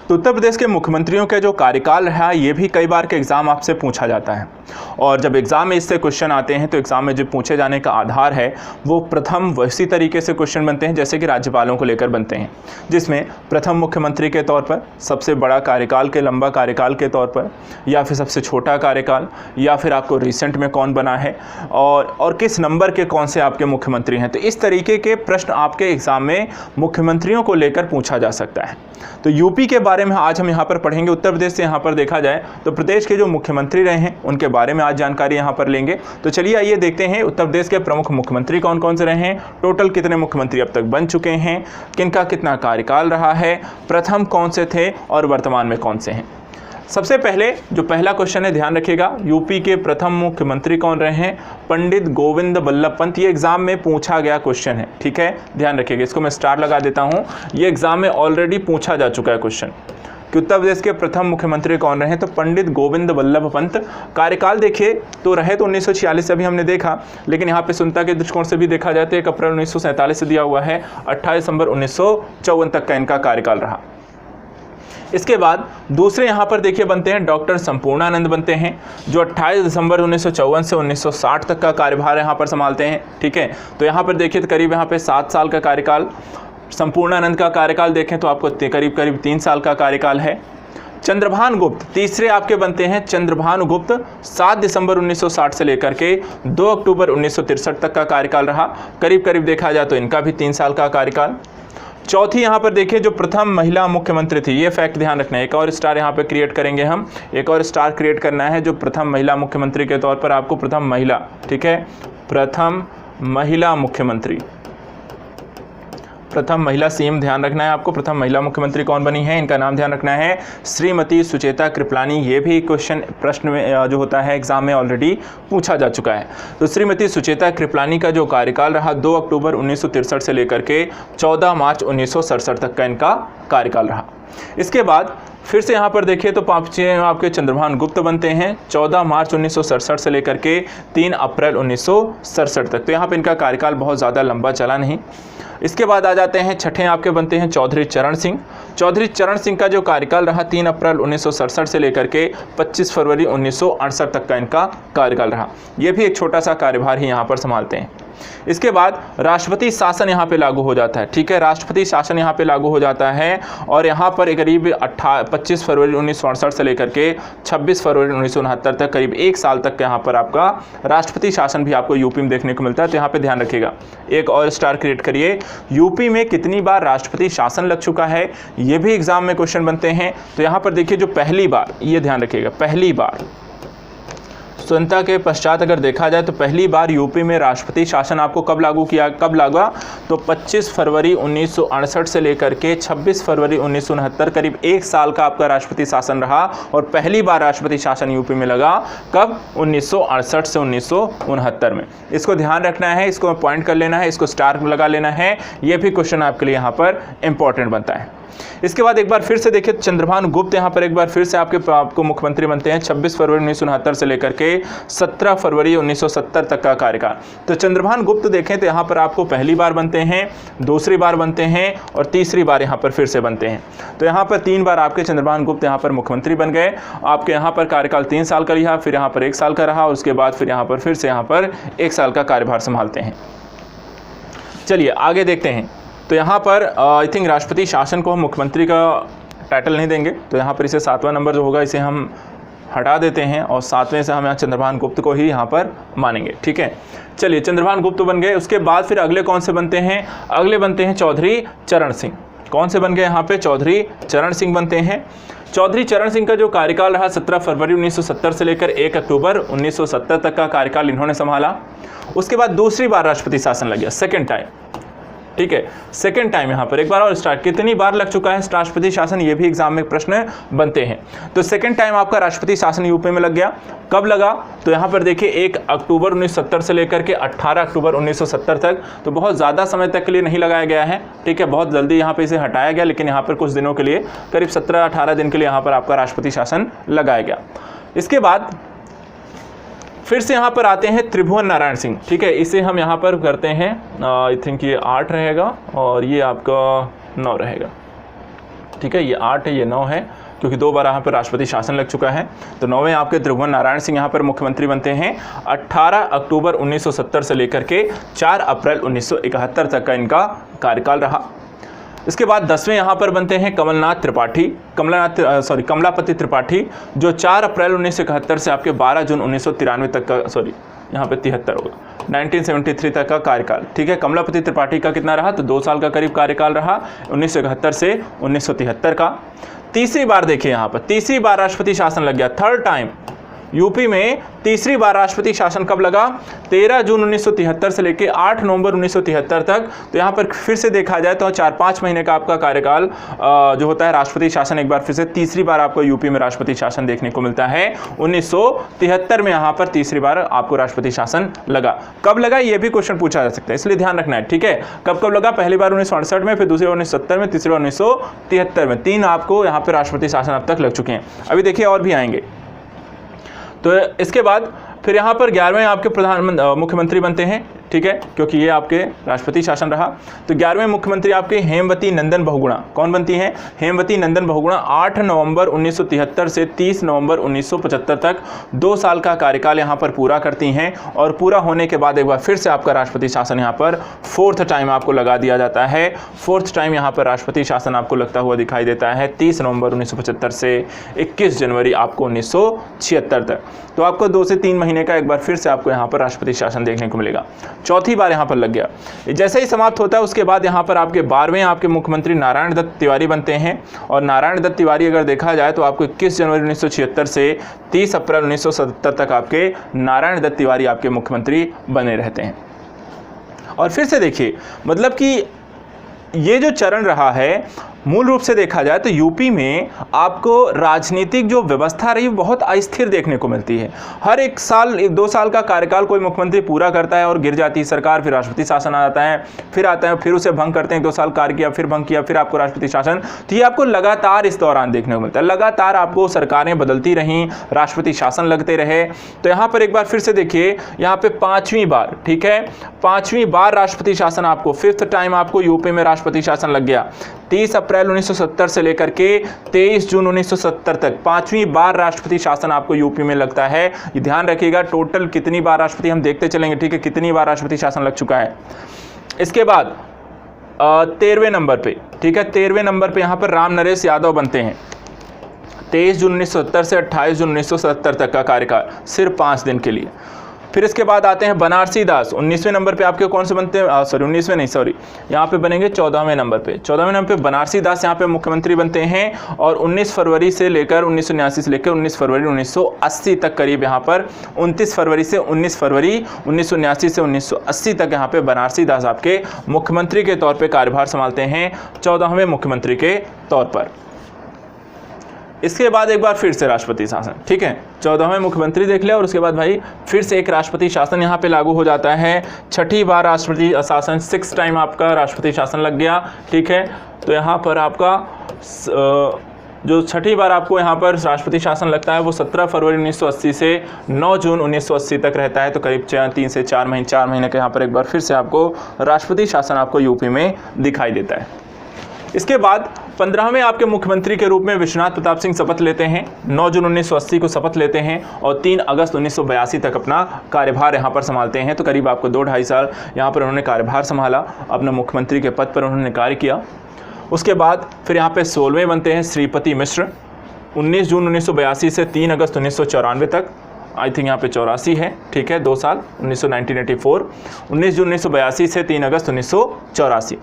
तो उत्तर प्रदेश के मुख्यमंत्रियों का जो कार्यकाल रहा ये भी कई बार के एग्ज़ाम आपसे पूछा जाता है, और जब एग्ज़ाम में इससे क्वेश्चन आते हैं तो एग्ज़ाम में जो पूछे जाने का आधार है वो प्रथम वैसी तरीके से क्वेश्चन बनते हैं जैसे कि राज्यपालों को लेकर बनते हैं, जिसमें प्रथम मुख्यमंत्री के तौर पर, सबसे बड़ा कार्यकाल के लंबा कार्यकाल के तौर पर, या फिर सबसे छोटा कार्यकाल, या फिर आपको रिसेंट में कौन बना है और किस नंबर के कौन से आपके मुख्यमंत्री हैं। तो इस तरीके के प्रश्न आपके एग्ज़ाम में मुख्यमंत्रियों को लेकर पूछा जा सकता है। तो यूपी के बारे में आज हम यहाँ पर पढ़ेंगे। उत्तर प्रदेश से यहाँ पर देखा जाए तो प्रदेश के जो मुख्यमंत्री रहे हैं उनके बारे में आज जानकारी यहाँ पर लेंगे। तो चलिए आइए देखते हैं उत्तर प्रदेश के प्रमुख मुख्यमंत्री कौन कौन से रहे हैं, टोटल कितने मुख्यमंत्री अब तक बन चुके हैं, किनका कितना कार्यकाल रहा है, प्रथम कौन से थे और वर्तमान में कौन से हैं। सबसे पहले जो पहला क्वेश्चन है, ध्यान रखिएगा, यूपी के प्रथम मुख्यमंत्री कौन रहे हैं? पंडित गोविंद बल्लभ पंत। ये एग्जाम में पूछा गया क्वेश्चन है, ठीक है, ध्यान रखिएगा। इसको मैं स्टार लगा देता हूँ। ये एग्जाम में ऑलरेडी पूछा जा चुका है क्वेश्चन कि उत्तर प्रदेश के प्रथम मुख्यमंत्री कौन रहे? तो पंडित गोविंद बल्लभ पंत। कार्यकाल देखिए तो रहे तो 1946 से अभी हमने देखा, लेकिन यहाँ पे सुनता के दृष्टिकोण से भी देखा जाए तो 1 अप्रैल 1947 से दिया हुआ है, 28 दिसंबर 1954 तक का इनका कार्यकाल रहा। इसके बाद दूसरे यहाँ पर देखिए बनते हैं डॉक्टर संपूर्णानंद बनते हैं, जो 28 दिसंबर 1954 से 1960 तक का कार्यभार यहाँ पर संभालते हैं, ठीक है। तो यहाँ पर देखिए तो करीब यहाँ पे 7 साल का कार्यकाल। संपूर्णानंद का कार्यकाल देखें तो आपको करीब 3 साल का कार्यकाल है। चंद्रभान गुप्त तीसरे आपके बनते हैं। चंद्रभान गुप्त 7 दिसंबर 1960 से लेकर के 2 अक्टूबर 1963 तक का कार्यकाल रहा। करीब देखा जाए तो इनका भी 3 साल का कार्यकाल। चौथी यहाँ पर देखिए जो प्रथम महिला मुख्यमंत्री थी, ये फैक्ट ध्यान रखना है। एक और स्टार यहाँ पे क्रिएट करेंगे हम, एक और स्टार क्रिएट करना है जो प्रथम महिला मुख्यमंत्री के तौर पर आपको प्रथम महिला, ठीक है, प्रथम महिला मुख्यमंत्री, प्रथम महिला सीएम ध्यान रखना है आपको। प्रथम महिला मुख्यमंत्री कौन बनी है, इनका नाम ध्यान रखना है, श्रीमती सुचेता कृपलानी। ये भी क्वेश्चन प्रश्न में जो होता है एग्जाम में ऑलरेडी पूछा जा चुका है। तो श्रीमती सुचेता कृपलानी का जो कार्यकाल रहा 2 अक्टूबर 1963 से लेकर के 14 मार्च 1967 तक का इनका कार्यकाल रहा। इसके बाद फिर से यहाँ पर देखिए तो आपके चंद्रभान गुप्त बनते हैं 14 मार्च 1967 से लेकर के 3 अप्रैल 1967 तक। तो यहाँ पे इनका कार्यकाल बहुत ज़्यादा लंबा चला नहीं। इसके बाद आ जाते हैं छठे आपके बनते हैं चौधरी चरण सिंह। चौधरी चरण सिंह का जो कार्यकाल रहा 3 अप्रैल 1967 से लेकर के 25 फरवरी 1968 तक का इनका कार्यकाल रहा। ये भी एक छोटा सा कार्यभार ही यहाँ पर संभालते हैं। इसके बाद राष्ट्रपति शासन यहाँ पे लागू हो जाता है, ठीक है, राष्ट्रपति शासन यहाँ पे लागू हो जाता है और यहाँ पर करीब 25 फरवरी 1968 से लेकर के 26 फरवरी 1969 तक करीब 1 साल तक यहाँ पर आपका राष्ट्रपति शासन भी आपको यूपी में देखने को मिलता है। तो यहाँ पे ध्यान रखिएगा, एक और स्टार क्रिएट करिए, यूपी में कितनी बार राष्ट्रपति शासन लग चुका है, ये भी एग्जाम में क्वेश्चन बनते हैं। तो यहाँ पर देखिए जो पहली बार, ये ध्यान रखिएगा, पहली बार स्वतंत्रता के पश्चात अगर देखा जाए तो पहली बार यूपी में राष्ट्रपति शासन आपको कब लागू किया, कब लगा? तो 25 फरवरी 1968 से लेकर के 26 फरवरी 1969, करीब 1 साल का आपका राष्ट्रपति शासन रहा और पहली बार राष्ट्रपति शासन यूपी में लगा कब? 1968 से 1969 में। इसको ध्यान रखना है, इसको पॉइंट कर लेना है, इसको स्टार लगा लेना है। ये भी क्वेश्चन आपके लिए यहाँ पर इंपॉर्टेंट बनता है। इसके बाद एक बार फिर से देखिए चंद्रभान गुप्त यहाँ पर एक बार फिर से आपको मुख्यमंत्री बनते हैं 26 फरवरी 1969 से लेकर के 17 फरवरी 1970 तक का कार्यकाल। तो चंद्रभान गुप्त देखें तो यहाँ पर आपको पहली बार बनते हैं, दूसरी बार बनते हैं और तीसरी बार यहाँ पर फिर से बनते हैं। तो यहाँ पर 3 बार आपके चंद्रभान गुप्त यहाँ पर मुख्यमंत्री बन गए। आपके यहाँ पर कार्यकाल 3 साल का रहा, फिर यहाँ पर 1 साल का रहा, उसके बाद फिर यहाँ पर फिर से यहाँ पर 1 साल का कार्यभार संभालते हैं। चलिए आगे देखते हैं। तो यहाँ पर आई थिंक राष्ट्रपति शासन को हम मुख्यमंत्री का टाइटल नहीं देंगे, तो यहाँ पर इसे 7वां नंबर जो होगा इसे हम हटा देते हैं और 7वें से हम यहाँ चंद्रभान गुप्त को ही यहाँ पर मानेंगे, ठीक है। चलिए चंद्रभान गुप्त बन गए। उसके बाद फिर अगले कौन से बनते हैं? अगले बनते हैं चौधरी चरण सिंह। कौन से बन गए यहाँ पे? चौधरी चरण सिंह बनते हैं। चौधरी चरण सिंह का जो कार्यकाल रहा 17 फरवरी 1970 से लेकर 1 अक्टूबर 1970 तक का कार्यकाल इन्होंने संभाला। उसके बाद दूसरी बार राष्ट्रपति शासन लग गया, सेकेंड टाइम, ठीक है, सेकेंड टाइम यहाँ पर एक बार और स्टार्ट। कितनी बार लग चुका है राष्ट्रपति शासन, ये भी एग्जाम में प्रश्न बनते हैं। तो सेकेंड टाइम आपका राष्ट्रपति शासन यूपी में लग गया। कब लगा? तो यहाँ पर देखिए 1 अक्टूबर 1970 से लेकर के 18 अक्टूबर 1970 तक। तो बहुत ज़्यादा समय तक के लिए नहीं लगाया गया है, ठीक है, बहुत जल्दी यहाँ पे इसे हटाया गया, लेकिन यहाँ पर कुछ दिनों के लिए करीब 17-18 दिन के लिए यहाँ पर आपका राष्ट्रपति शासन लगाया गया। इसके बाद फिर से यहाँ पर आते हैं त्रिभुवन नारायण सिंह, ठीक है, इसे हम यहाँ पर करते हैं, आई थिंक ये 8 रहेगा और ये आपका 9 रहेगा, ठीक है, ये 8 है, ये 9 है, क्योंकि 2 बार यहाँ पर राष्ट्रपति शासन लग चुका है। तो 9वें आपके त्रिभुवन नारायण सिंह यहाँ पर मुख्यमंत्री बनते हैं 18 अक्टूबर 1970 से लेकर के 4 अप्रैल 1971 तक का इनका कार्यकाल रहा। इसके बाद 10वें यहाँ पर बनते हैं कमलापति त्रिपाठी, जो 4 अप्रैल 1971 से आपके 12 जून 1993 तक का, यहाँ पे 73 होगा, 1973 तक का कार्यकाल। ठीक है, कमलापति त्रिपाठी का कितना रहा, तो 2 साल का करीब कार्यकाल रहा, 1971 से 1973 का। तीसरी बार देखिए, यहाँ पर तीसरी बार राष्ट्रपति शासन लग गया, थर्ड टाइम यूपी में तीसरी बार राष्ट्रपति शासन कब लगा, 13 जून 1973 से लेकर 8 नवंबर 1973 तक। तो यहाँ पर फिर से देखा जाए तो 4-5 महीने का आपका कार्यकाल जो होता है राष्ट्रपति शासन, एक बार फिर से तीसरी बार आपको यूपी में राष्ट्रपति शासन देखने को मिलता है। 1973 में यहाँ पर तीसरी बार आपको राष्ट्रपति शासन लगा। कब लगा ये भी क्वेश्चन पूछा जा सकता है, इसलिए ध्यान रखना है। ठीक है, कब कब लगा, पहली बार 1968 में, फिर दूसरी बार 1970 में, तीसरी बार 1973 में। 3 आपको यहाँ पर राष्ट्रपति शासन अब तक लग चुके हैं। अभी देखिए और भी आएंगे। तो इसके बाद फिर यहाँ पर 11वें आपके मुख्यमंत्री बनते हैं। ठीक है, क्योंकि ये आपके राष्ट्रपति शासन रहा। तो 11वें मुख्यमंत्री आपके हेमवती नंदन बहुगुणा। कौन बनती हैं, हेमवती नंदन बहुगुणा। 8 नवंबर 1973 से 30 नवंबर 1975 तक 2 साल का कार्यकाल यहाँ पर पूरा करती हैं। और पूरा होने के बाद एक बार फिर से आपका राष्ट्रपति शासन यहाँ पर 4th टाइम आपको लगा दिया जाता है। 4th टाइम यहाँ पर राष्ट्रपति शासन आपको लगता हुआ दिखाई देता है 30 नवंबर 1975 से 21 जनवरी आपको 1976 तक। तो आपको 2 से 3 महीने का एक बार फिर से आपको यहाँ पर राष्ट्रपति शासन देखने को मिलेगा। चौथी बार यहाँ पर लग गया। जैसे ही समाप्त होता है उसके बाद यहाँ पर आपके 12वें आपके मुख्यमंत्री नारायण दत्त तिवारी बनते हैं। और नारायण दत्त तिवारी अगर देखा जाए तो आपको 21 जनवरी 1976 से 30 अप्रैल 1977 तक आपके नारायण दत्त तिवारी आपके मुख्यमंत्री बने रहते हैं। और फिर से देखिए, मतलब कि ये जो चरण रहा है मूल रूप से देखा जाए तो यूपी में आपको राजनीतिक जो व्यवस्था रही बहुत अस्थिर देखने को मिलती है। हर एक साल 1-2 साल का कार्यकाल कोई मुख्यमंत्री पूरा करता है और गिर जाती है सरकार, फिर राष्ट्रपति शासन आ जाता है, फिर आता है, फिर उसे भंग करते हैं, 1-2 साल कार्य किया, फिर भंग किया, फिर आपको राष्ट्रपति शासन। तो ये आपको लगातार इस दौरान देखने को मिलता है। लगातार आपको सरकारें बदलती रहीं, राष्ट्रपति शासन लगते रहे। तो यहाँ पर एक बार फिर से देखिए, यहाँ पे 5वीं बार, ठीक है, 5वीं बार राष्ट्रपति शासन आपको 5th टाइम आपको यूपी में राष्ट्रपति शासन लग गया। 30 अप्रैल 1970 से लेकर के 23 जून 1970 तक 5वीं बार राष्ट्रपति शासन आपको यूपी में लगता है। ये ध्यान रखिएगा, टोटल कितनी बार राष्ट्रपति हम देखते चलेंगे। ठीक है, कितनी बार राष्ट्रपति शासन लग चुका है। इसके बाद 13वें नंबर पे, ठीक है, 13वें नंबर पे यहाँ पर राम नरेश यादव बनते हैं। 23 जून 1970 से 28 जून 1970 तक का कार्यकाल, सिर्फ 5 दिन के लिए। फिर इसके बाद आते हैं बनारसी दास। 19वें नंबर पे आपके कौन से बनते हैं, 19वें नहीं, यहाँ पे बनेंगे 14वें नंबर पे। 14वें नंबर पे बनारसी दास यहाँ पे मुख्यमंत्री बनते हैं। और 19 फरवरी से लेकर 1979 से लेकर 19 फरवरी 1980 तक करीब यहाँ पर 29 फरवरी से 19 फरवरी 1979 से 1980 तक यहाँ पे बनारसी दास आपके मुख्यमंत्री के तौर पर कार्यभार संभालते हैं, 14वें मुख्यमंत्री के तौर पर। इसके बाद एक बार फिर से राष्ट्रपति शासन, ठीक है, 14वें मुख्यमंत्री देख लिया। और उसके बाद भाई फिर से एक राष्ट्रपति शासन यहाँ पे लागू हो जाता है। 6ठी बार राष्ट्रपति शासन, 6 टाइम आपका राष्ट्रपति शासन लग गया। ठीक है, तो यहाँ पर आपका जो 6ठी बार आपको यहाँ पर राष्ट्रपति शासन लगता है वो 17 फरवरी 1980 से 9 जून 1980 तक रहता है। तो करीब 3 से 4 महीने का यहाँ पर एक बार फिर से आपको राष्ट्रपति शासन आपको यूपी में दिखाई देता है। इसके बाद 15वें आपके मुख्यमंत्री के रूप में विश्वनाथ प्रताप सिंह शपथ लेते हैं। 9 जून 1980 को शपथ लेते हैं और 3 अगस्त 1982 तक अपना कार्यभार यहाँ पर संभालते हैं। तो करीब आपको 2-2.5 साल यहाँ पर उन्होंने कार्यभार संभाला, अपने मुख्यमंत्री के पद पर उन्होंने कार्य किया। उसके बाद फिर यहाँ पे 16वें बनते हैं श्रीपति मिश्र। 19 जून 1982 से 3 अगस्त 1994 तक, आई थिंक यहाँ पे 84 है, ठीक है, 2 साल 1984। 19 जून 1982 से 3 अगस्त 1984।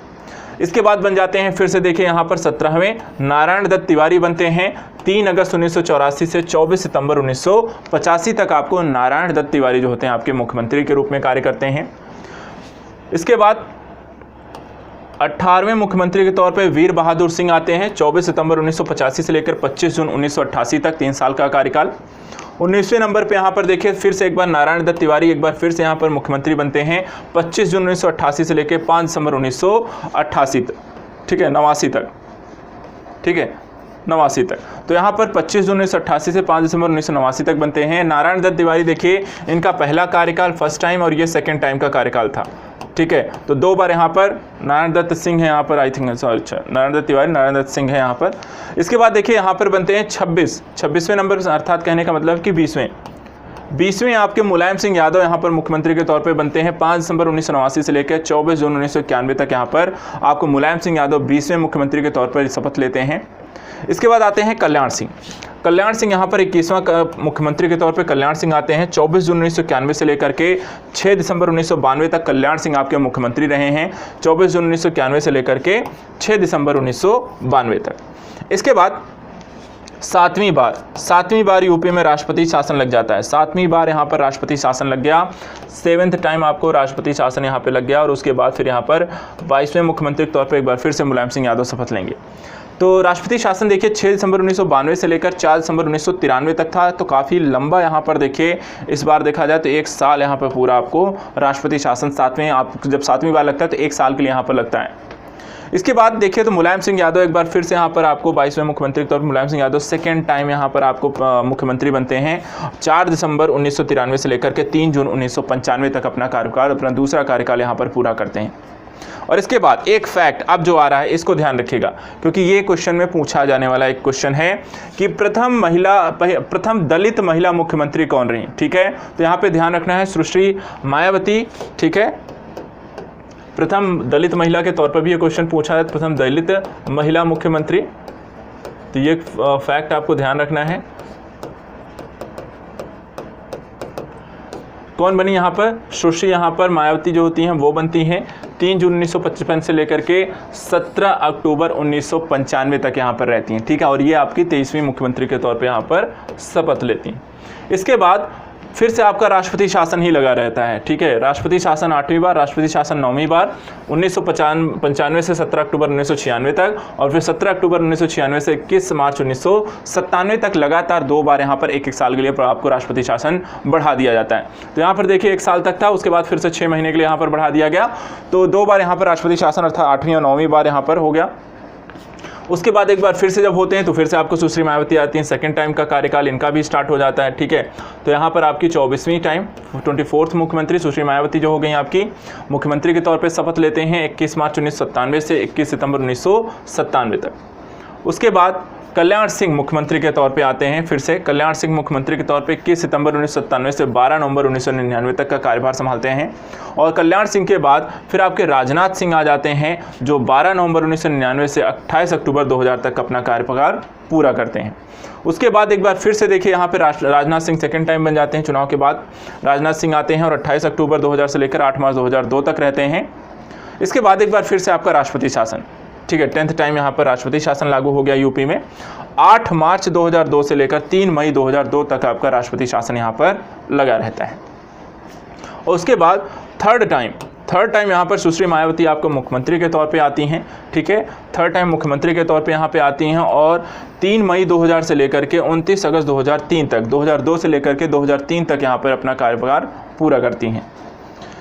इसके बाद बन जाते हैं फिर से देखिए यहाँ पर 17वें नारायण दत्त तिवारी बनते हैं। 3 अगस्त 1984 से 24 सितंबर 1985 तक आपको नारायण दत्त तिवारी जो होते हैं आपके मुख्यमंत्री के रूप में कार्य करते हैं। इसके बाद 18वें मुख्यमंत्री के तौर पे वीर बहादुर सिंह आते हैं। 24 सितंबर 1985 से लेकर 25 जून 1988 तक 3 साल का कार्यकाल। 19वें नंबर पे यहाँ पर देखिए फिर से एक बार नारायण दत्त तिवारी एक बार फिर से यहाँ पर मुख्यमंत्री बनते हैं। 25 जून 1988 से लेकर 5 दिसंबर 1988 तक, ठीक है, 89 तक, ठीक है, 89 तक। तो यहाँ पर 25 जून 1988 से 5 दिसंबर 1989 तक बनते हैं। नारायण दत्त तिवारी देखिए इनका पहला कार्यकाल फर्स्ट टाइम और ये सेकेंड टाइम का कार्यकाल था। ठीक है। तो 2 बार यहाँ पर नारायण दत्त सिंह है यहाँ पर, I think sorry, Narayan Dutt Tiwari, Narayan Dutt Singh है यहाँ पर। इसके बाद देखिए यहाँ पर बनते हैं 26वें नंबर, अर्थात कहने का मतलब कि 20वें आपके मुलायम सिंह यादव यहाँ पर मुख्यमंत्री के तौर पे बनते हैं। 5 दिसंबर 1989 से लेकर 24 जून 1991 तक यहाँ पर आपको मुलायम सिंह यादव 20वें मुख्यमंत्री के तौर पर शपथ लेते हैं। इसके बाद आते हैं कल्याण सिंह यहाँ पर 21वां मुख्यमंत्री के तौर पे कल्याण सिंह आते हैं। 24 जून 1991 से लेकर के 6 दिसंबर 1992 तक कल्याण सिंह आपके मुख्यमंत्री रहे हैं। 24 जून 1991 से लेकर के 6 दिसंबर 1992 तक। इसके बाद 7वीं बार यूपी में राष्ट्रपति शासन लग जाता है। 7वीं बार यहाँ पर राष्ट्रपति शासन लग गया, 7th टाइम आपको राष्ट्रपति शासन यहाँ पे लग गया। और उसके बाद फिर यहाँ पर 22वें मुख्यमंत्री के तौर पर एक बार फिर से मुलायम सिंह यादव शपथ लेंगे। तो राष्ट्रपति शासन देखिए 6 दिसंबर 1992 से लेकर 4 दिसंबर 1993 तक था। तो काफ़ी लंबा यहाँ पर देखिए इस बार देखा जाए तो 1 साल यहाँ पर पूरा आपको राष्ट्रपति शासन जब 7वीं बार लगता है तो 1 साल के लिए यहाँ पर लगता है। इसके बाद देखिए तो मुलायम सिंह यादव एक बार फिर से यहाँ पर आपको 22वें मुख्यमंत्री के तौर पर मुलायम सिंह यादव 2nd टाइम यहाँ पर आपको मुख्यमंत्री बनते हैं। 4 दिसंबर 1993 से लेकर के 3 जून 1995 तक अपना कार्यकाल, अपना दूसरा कार्यकाल यहाँ पर पूरा करते हैं। और इसके बाद एक फैक्ट अब जो आ रहा है इसको ध्यान रखिएगा, क्योंकि ये क्वेश्चन में पूछा जाने वाला एक क्वेश्चन है कि प्रथम दलित महिला मुख्यमंत्री कौन रही। ठीक है, तो यहाँ पे ध्यान रखना है सुश्री मायावती। ठीक है, प्रथम दलित महिला के तौर पर भी ये क्वेश्चन पूछा है, प्रथम दलित महिला मुख्यमंत्री। तो ये फैक्ट आपको ध्यान रखना है। कौन बनी यहाँ पर? सुश्री यहाँ पर मायावती जो होती हैं वो बनती हैं 3 जून 1955 से लेकर के 17 अक्टूबर 1995 तक यहाँ पर रहती हैं। ठीक है, और ये आपकी 23वीं मुख्यमंत्री के तौर पे यहाँ पर शपथ लेती हैं। इसके बाद फिर से आपका राष्ट्रपति शासन ही लगा रहता है। ठीक है, राष्ट्रपति शासन 8वीं बार, राष्ट्रपति शासन 9वीं बार, 1995 से 17 अक्टूबर 1996 तक, और फिर 17 अक्टूबर 1996 से 21 मार्च 1997 तक लगातार 2 बार यहाँ पर 1-1 साल के लिए आपको राष्ट्रपति शासन बढ़ा दिया जाता है। तो यहाँ पर देखिए 1 साल तक था, उसके बाद फिर से 6 महीने के लिए यहाँ पर बढ़ा दिया गया। तो 2 बार यहाँ पर राष्ट्रपति शासन अर्थात 8वीं और 9वीं बार यहाँ पर हो गया। उसके बाद एक बार फिर से जब होते हैं तो फिर से आपको सुश्री मायावती आती हैं, 2nd टाइम का कार्यकाल इनका भी स्टार्ट हो जाता है। ठीक है, तो यहाँ पर आपकी 24वीं टाइम 24th मुख्यमंत्री सुश्री मायावती जो हो गई आपकी मुख्यमंत्री के तौर पे शपथ लेते हैं 21 मार्च 1997 से 21 सितंबर 1997 तक। उसके बाद कल्याण सिंह मुख्यमंत्री के तौर पे आते हैं। फिर से कल्याण सिंह मुख्यमंत्री के तौर पे 21 सितंबर 1997 से 12 नवंबर 1999 तक का कार्यभार संभालते हैं। और कल्याण सिंह के बाद फिर आपके राजनाथ सिंह आ जाते हैं, जो 12 नवंबर 1999 से 28 अक्टूबर 2000 तक अपना कार्यभार पूरा करते हैं। उसके बाद एक बार फिर से देखिए यहाँ पे राजनाथ सिंह 2nd टाइम बन जाते हैं। चुनाव के बाद राजनाथ सिंह आते हैं और 28 अक्टूबर 2000 से लेकर 8 मार्च 2002 तक रहते हैं। इसके बाद एक बार फिर से आपका राष्ट्रपति शासन, ठीक है, 10th टाइम यहाँ पर राष्ट्रपति शासन लागू हो गया यूपी में। 8 मार्च 2002 से लेकर 3 मई 2002 तक आपका राष्ट्रपति शासन यहाँ पर लगा रहता है। और उसके बाद थर्ड टाइम यहाँ पर सुश्री मायावती आपको मुख्यमंत्री के तौर पे आती हैं। ठीक है, 3rd टाइम मुख्यमंत्री के तौर पे यहाँ पे आती हैं और 3 मई 2000 से लेकर के 29 अगस्त 2003 तक, 2002 से लेकर के 2003 तक यहाँ पर अपना कार्यभार पूरा करती हैं।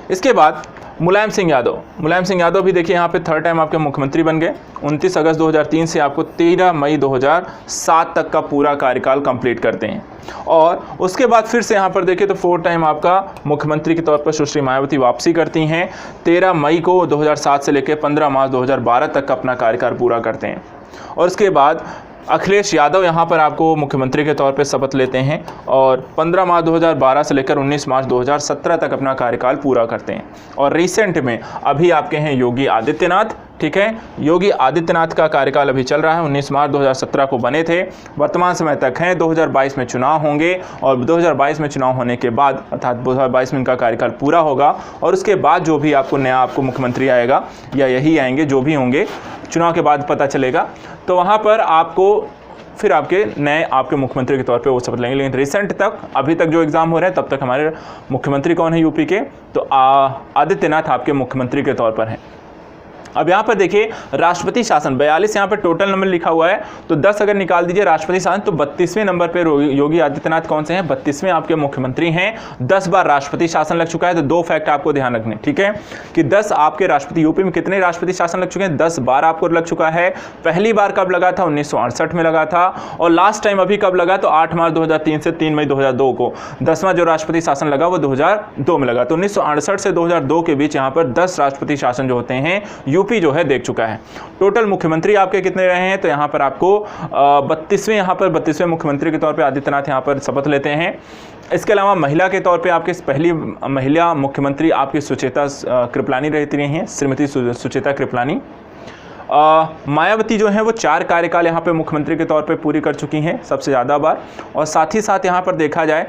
इसके बाद मुलायम सिंह यादव भी देखिए यहाँ पे 3rd टाइम आपके मुख्यमंत्री बन गए। 29 अगस्त 2003 से आपको 13 मई 2007 तक का पूरा कार्यकाल कंप्लीट करते हैं। और उसके बाद फिर से यहाँ पर देखिए तो 4th टाइम आपका मुख्यमंत्री के तौर पर सुश्री मायावती वापसी करती हैं। 13 मई को 2007 से लेकर 15 मार्च 2012 तक का अपना कार्यकाल पूरा करते हैं। और उसके बाद अखिलेश यादव यहाँ पर आपको मुख्यमंत्री के तौर पे शपथ लेते हैं और 15 मार्च 2012 से लेकर 19 मार्च 2017 तक अपना कार्यकाल पूरा करते हैं। और रिसेंट में अभी आपके हैं योगी आदित्यनाथ। ठीक है, योगी आदित्यनाथ का कार्यकाल अभी चल रहा है, 19 मार्च 2017 को बने थे, वर्तमान समय तक हैं। 2022 में चुनाव होंगे और 2022 में चुनाव होने के बाद अर्थात 2022 में इनका कार्यकाल पूरा होगा और उसके बाद जो भी आपको मुख्यमंत्री आएगा या यही आएंगे, जो भी होंगे चुनाव के बाद पता चलेगा, तो वहाँ पर आपको फिर आपके मुख्यमंत्री के तौर पे वो शपथ लेंगे। लेकिन रिसेंट तक अभी तक जो एग्ज़ाम हो रहे हैं तब तक हमारे मुख्यमंत्री कौन है यूपी के, तो आदित्यनाथ आपके मुख्यमंत्री के तौर पर हैं। अब यहाँ पर देखिए राष्ट्रपति शासन 42 यहाँ पर टोटल नंबर लिखा हुआ है, तो 10 अगर निकाल दीजिए राष्ट्रपति शासन तो 32वें नंबर पे योगी आदित्यनाथ कौन से हैं, 32वें आपके मुख्यमंत्री हैं। 10 बार राष्ट्रपति शासन लग चुका है। तो दो फैक्ट आपको ध्यान रखने, ठीक है, कि 10 आपके राष्ट्रपति, यूपी में कितने राष्ट्रपति शासन लग चुके हैं, 10 बार आपको लग चुका है। पहली बार कब लगा था, 1968 में लगा था, और लास्ट टाइम अभी कब लगा, तो 8 मार्च 2003 से 3 मई 2002 को 10वां जो राष्ट्रपति शासन लगा वो 2002 में लगा। तो 1968 से 2002 के बीच यहाँ पर 10 राष्ट्रपति शासन जो होते हैं यूपी जो है देख चुका है। टोटल मुख्यमंत्री आपके कितने रहे हैं, तो यहाँ पर आपको 32वें मुख्यमंत्री के तौर पे आदित्यनाथ यहाँ पर शपथ लेते हैं। इसके अलावा महिला के तौर पे आपके पहली महिला मुख्यमंत्री आपकी सुचेता कृपलानी रहती रही हैं, श्रीमती सुचेता कृपलानी। मायावती जो है वो 4 कार्यकाल यहाँ पे मुख्यमंत्री के तौर पे पूरी कर चुकी हैं, सबसे ज़्यादा बार। और साथ ही साथ यहाँ पर देखा जाए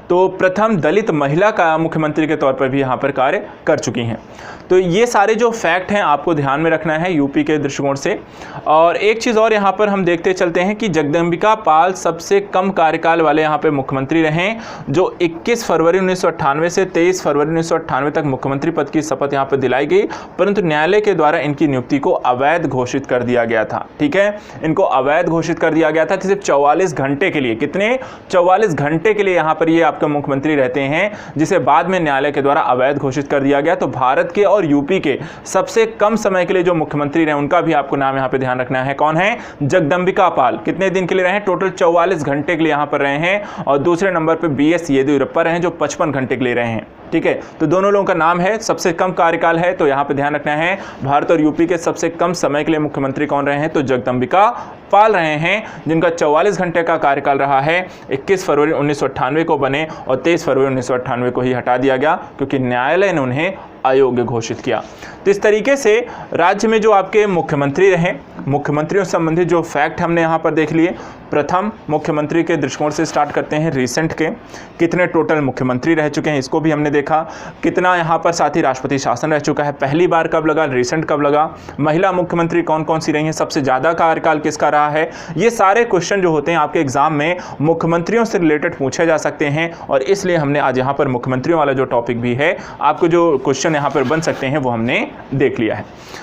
तो प्रथम दलित महिला का मुख्यमंत्री के तौर पर भी यहाँ पर कार्य कर चुकी हैं। तो ये सारे जो फैक्ट हैं आपको ध्यान में रखना है यूपी के दृष्टिकोण से। और एक चीज़ और यहाँ पर हम देखते चलते हैं कि जगदम्बिका पाल सबसे कम कार्यकाल वाले यहाँ पे मुख्यमंत्री रहे, जो 21 फरवरी 1998 से 23 फरवरी 1998 तक मुख्यमंत्री पद की शपथ यहाँ पर दिलाई गई, परंतु न्यायालय के द्वारा इनकी नियुक्ति को अवैध घोषित कर दिया गया था। ठीक है, इनको अवैध घोषित कर दिया गया था। सिर्फ 44 घंटे के लिए, कितने 44 घंटे के लिए यहाँ पर ये आपका मुख्यमंत्री रहते हैं, जिसे बाद में न्यायालय के द्वारा अवैध घोषित कर दिया गया। तो भारत के और यूपी के सबसे कम समय के लिए जो मुख्यमंत्री रहे उनका भी आपको नाम यहाँ पे ध्यान रखना है। कौन है, जगदम्बिका पाल। कितने दिन के लिए रहे हैं, टोटल 44 घंटे के लिए यहाँ पर रहे हैं। और दूसरे नंबर पे BS येदियुरप्पा रहे हैं, जो 55 घंटे के लिए रहे हैं। ठीक है, तो दोनों लोगों का नाम है, सबसे कम कार्यकाल है, तो यहाँ पे ध्यान रखना है भारत और यूपी के सबसे कम समय के लिए मुख्यमंत्री कौन रहे हैं, तो जगदम्बिका पाल रहे हैं, जिनका 44 घंटे का कार्यकाल रहा है। 21 फरवरी 1998 को बने और 23 फरवरी 1998 को ही हटा दिया गया, क्योंकि न्यायालय ने उन्हें अयोग्य घोषित किया। तो इस तरीके से राज्य में जो आपके मुख्यमंत्री रहे, मुख्यमंत्रियों से संबंधित जो फैक्ट हमने यहाँ पर देख लिए। प्रथम मुख्यमंत्री के दृष्टिकोण से स्टार्ट करते हैं, रिसेंट के कितने टोटल मुख्यमंत्री रह चुके हैं इसको भी हमने देखा, कितना यहाँ पर साथ ही राष्ट्रपति शासन रह चुका है, पहली बार कब लगा, रिसेंट कब लगा, महिला मुख्यमंत्री कौन कौन सी रही हैं, सबसे ज़्यादा कार्यकाल किसका रहा है। ये सारे क्वेश्चन जो होते हैं आपके एग्जाम में मुख्यमंत्रियों से रिलेटेड पूछे जा सकते हैं, और इसलिए हमने आज यहाँ पर मुख्यमंत्रियों वाला जो टॉपिक भी है, आपको जो क्वेश्चन यहाँ पर बन सकते हैं वो हमने देख लिया है।